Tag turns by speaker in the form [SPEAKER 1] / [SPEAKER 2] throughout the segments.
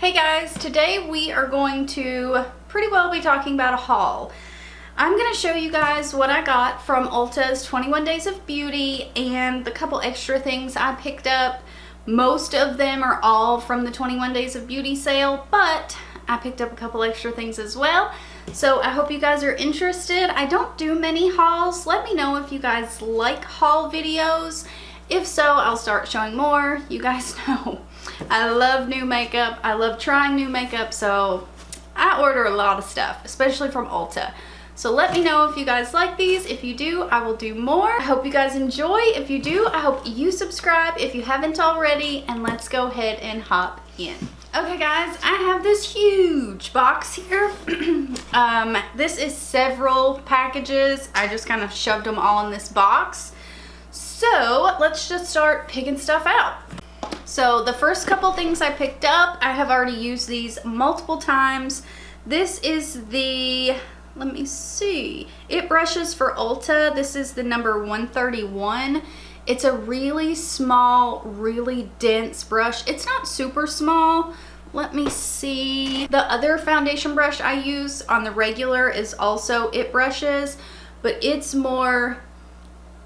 [SPEAKER 1] Hey guys, today we are going to pretty well be talking about a haul. I'm going to show you guys what I got from Ulta's 21 Days of Beauty and the couple extra things I picked up. Most of them are all from the 21 Days of Beauty sale, but I picked up a couple extra things as well. So I hope you guys are interested. I don't do many hauls. Let me know if you guys like haul videos. If so, I'll start showing more. You guys know I love new makeup. I love trying new makeup, so I order a lot of stuff, especially from Ulta. So let me know if you guys like these. If you do, I will do more. I hope you guys enjoy. If you do, I hope you subscribe if you haven't already, and let's go ahead and hop in. Okay guys, I have this huge box here. This is several packages. I just kind of shoved them all in this box. So let's just start picking stuff out. So the first couple things I picked up, I have already used these multiple times. This is the, let me see, It brushes for Ulta. This is the number 131. It's a really small, really dense brush. It's not super small. Let me see. The other foundation brush I use on the regular is also It brushes, but it's more,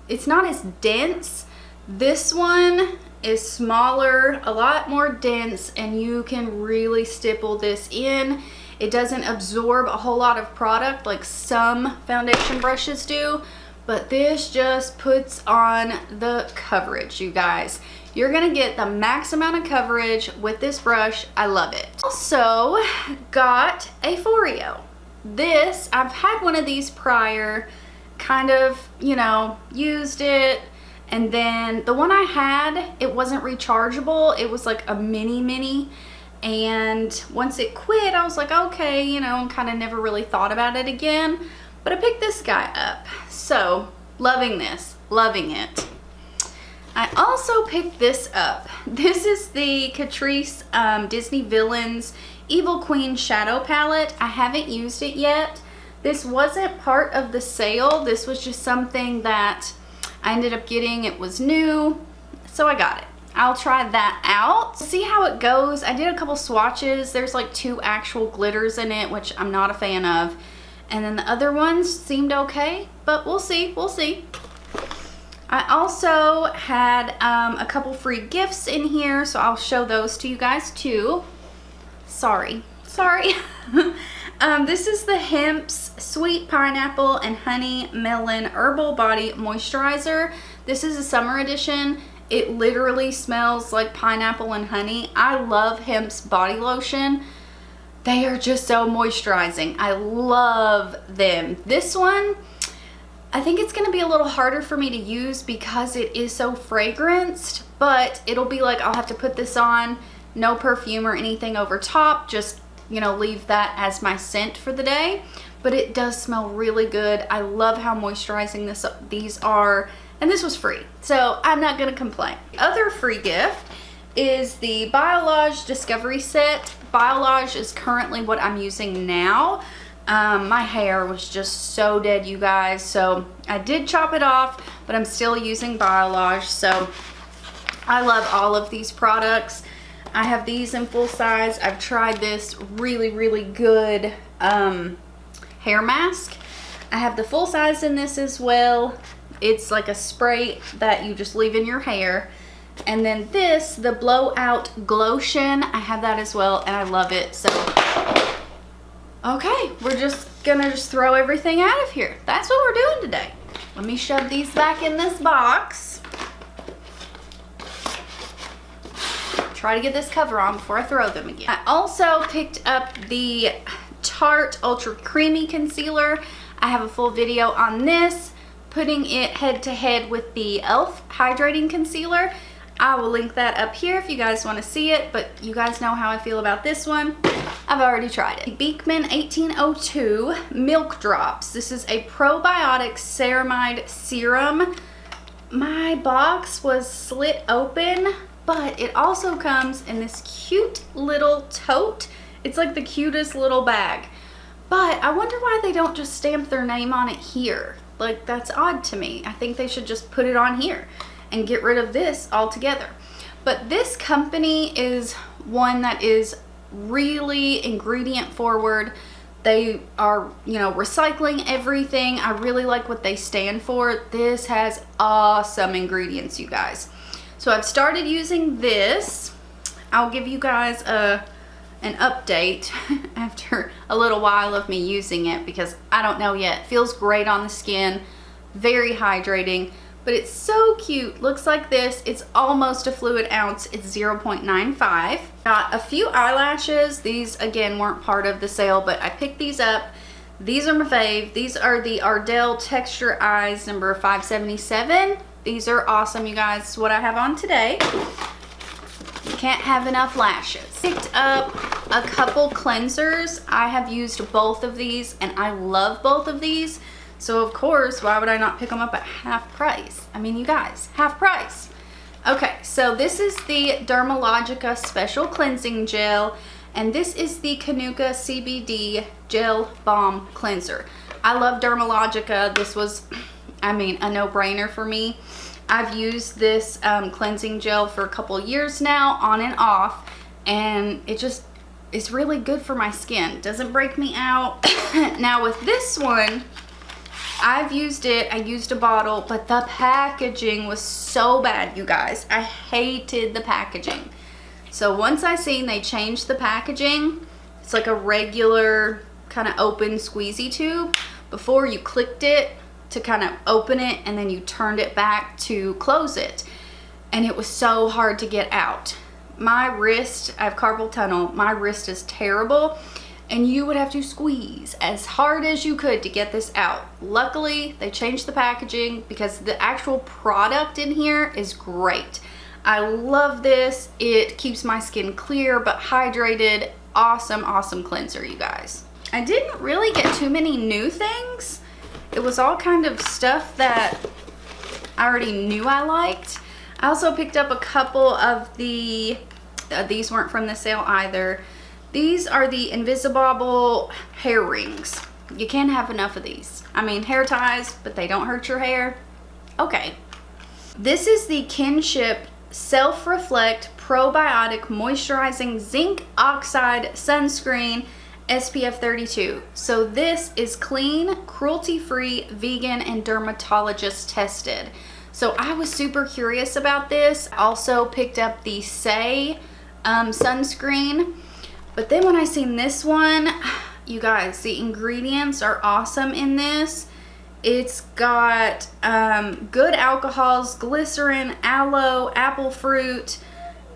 [SPEAKER 1] it's not as dense. This one is smaller, a lot more dense, and you can really stipple this in. It doesn't absorb a whole lot of product like some foundation brushes do, but this just puts on the coverage, you guys. You're gonna get the max amount of coverage with this brush. I love it. Also got a Foreo. This, I've had one of these prior, kind of, you know, used it, and then the one I had, it wasn't rechargeable. It was like a mini, and once it quit, I was like, okay, you know, and kind of never really thought about it again. But I picked this guy up, so loving this, loving it. I also picked this up. This is the Catrice Disney Villains Evil Queen Shadow Palette. I haven't used it yet. This wasn't part of the sale. This was just something that I ended up getting. It was new, so I got it. I'll try that out, see how it goes. I did a couple swatches. There's like 2 actual glitters in it, which I'm not a fan of. And then the other ones seemed okay, but we'll see, we'll see. I also had a couple free gifts in here, so I'll show those to you guys too. Sorry. This is the Hemp's Sweet Pineapple and Honey Melon Herbal Body Moisturizer. This is a summer edition. It literally smells like pineapple and honey. I love Hemp's body lotion. They are just so moisturizing. I love them. This one, I think it's gonna be a little harder for me to use because it is so fragranced, but it'll be like I'll have to put this on, no perfume or anything over top, just, you know, leave that as my scent for the day. But it does smell really good. I love how moisturizing these are, and this was free, so I'm not gonna complain. The other free gift is the Biolage Discovery Set. Biolage is currently what I'm using now. My hair was just so dead, you guys, so I did chop it off, but I'm still using Biolage. So I love all of these products. I have these in full size. I've tried this really good hair mask. I have the full size in this as well. It's like a spray that you just leave in your hair. And then this, the Blowout Glotion, I have that as well, and I love it. So okay, we're just gonna throw everything out of here. That's what we're doing today. Let me shove these back in this box. Try to get this cover on before I throw them again. I also picked up the Tarte Ultra Creamy Concealer. I have a full video on this, putting it head to head with the Elle Hydrating Concealer. I will link that up here if you guys want to see it, but you guys know how I feel about this one. I've already tried it. Beekman 1802 Milk Drops. This is a probiotic ceramide serum. My box was slit open, but it also comes in this cute little tote. It's like the cutest little bag. But I wonder why they don't just stamp their name on it here. Like, that's odd to me. I think they should just put it on here and get rid of this altogether. But this company is one that is really ingredient forward. They are, you know, recycling everything. I really like what they stand for. This has awesome ingredients, you guys. So I've started using this. I'll give you guys an update after a little while of me using it, because I don't know yet. It feels great on the skin, very hydrating, but it's so cute. Looks like this. It's almost a fluid ounce. It's 0.95. Got a few eyelashes. These again weren't part of the sale, but I picked these up. These are my fave. These are the Ardell Texture Eyes number 577. These are awesome, you guys. This is what I have on today. Can't have enough lashes. Picked up a couple cleansers. I have used both of these and I love both of these. So of course, why would I not pick them up at half price? I mean, you guys, half price. Okay, so this is the Dermalogica Special Cleansing Gel, and this is the Kanuka CBD Gel Balm Cleanser. I love Dermalogica. This was, I mean, a no-brainer for me. I've used this cleansing gel for a couple years now, on and off, and it's really good for my skin. Doesn't break me out. Now with this one, I've used it. I used a bottle, but the packaging was so bad, you guys. I hated the packaging. So once I seen they changed the packaging, it's like a regular kind of open squeezy tube. Before you clicked it to kind of open it, and then you turned it back to close it, and it was so hard to get out. My wrist, I have carpal tunnel, my wrist is terrible, and you would have to squeeze as hard as you could to get this out. Luckily, they changed the packaging because the actual product in here is great. I love this. It keeps my skin clear but hydrated. Awesome, awesome cleanser, you guys. I didn't really get too many new things. It was all kind of stuff that I already knew I liked. I also picked up a couple of the, these weren't from the sale either. These are the Invisible hair rings. You can't have enough of these. I mean, hair ties, but they don't hurt your hair. Okay. This is the Kinship Self-Reflect Probiotic Moisturizing Zinc Oxide Sunscreen SPF 32. So this is clean, cruelty-free, vegan, and dermatologist tested. So I was super curious about this. I also picked up the Say sunscreen. But then when I seen this one, you guys, the ingredients are awesome in this. It's got good alcohols, glycerin, aloe, apple fruit,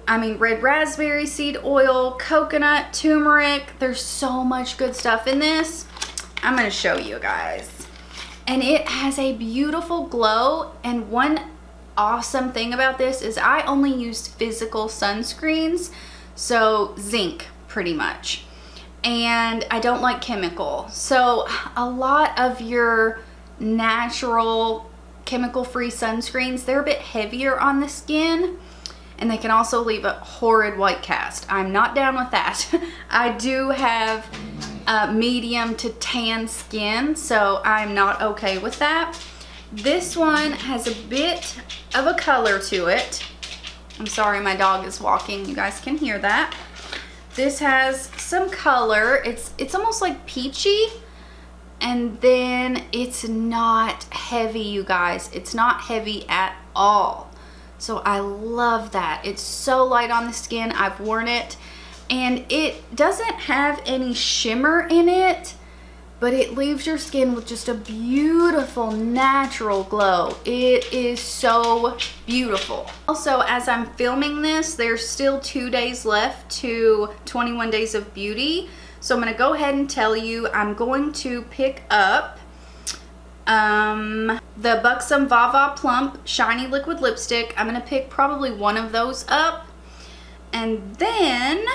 [SPEAKER 1] red raspberry seed oil, coconut, turmeric. There's so much good stuff in this. I'm gonna show you guys. And it has a beautiful glow. And one awesome thing about this is I only used physical sunscreens, so zinc pretty much. And I don't like chemical. So a lot of your natural chemical-free sunscreens, they're a bit heavier on the skin, and they can also leave a horrid white cast. I'm not down with that. I do have medium to tan skin, so I'm not okay with that. This one has a bit of a color to it. I'm sorry, my dog is walking. You guys can hear that. This has some color. It's almost like peachy, and then it's not heavy, you guys. It's not heavy at all. So I love that. It's so light on the skin. I've worn it, and it doesn't have any shimmer in it, but it leaves your skin with just a beautiful natural glow. It is so beautiful. Also, as I'm filming this, there's still 2 days left to 21 Days of Beauty. So I'm gonna go ahead and tell you, I'm going to pick up the Buxom Vava Plump Shiny Liquid Lipstick. I'm gonna pick probably one of those up. And then,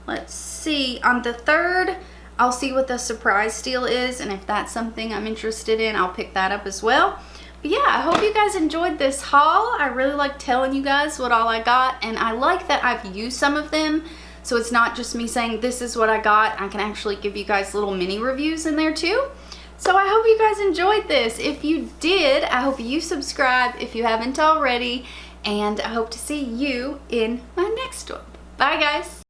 [SPEAKER 1] let's see, on the 3rd, I'll see what the surprise deal is, and if that's something I'm interested in, I'll pick that up as well. But yeah, I hope you guys enjoyed this haul. I really like telling you guys what all I got, and I like that I've used some of them, so it's not just me saying this is what I got. I can actually give you guys little mini reviews in there too. So I hope you guys enjoyed this. If you did, I hope you subscribe if you haven't already, and I hope to see you in my next one. Bye guys.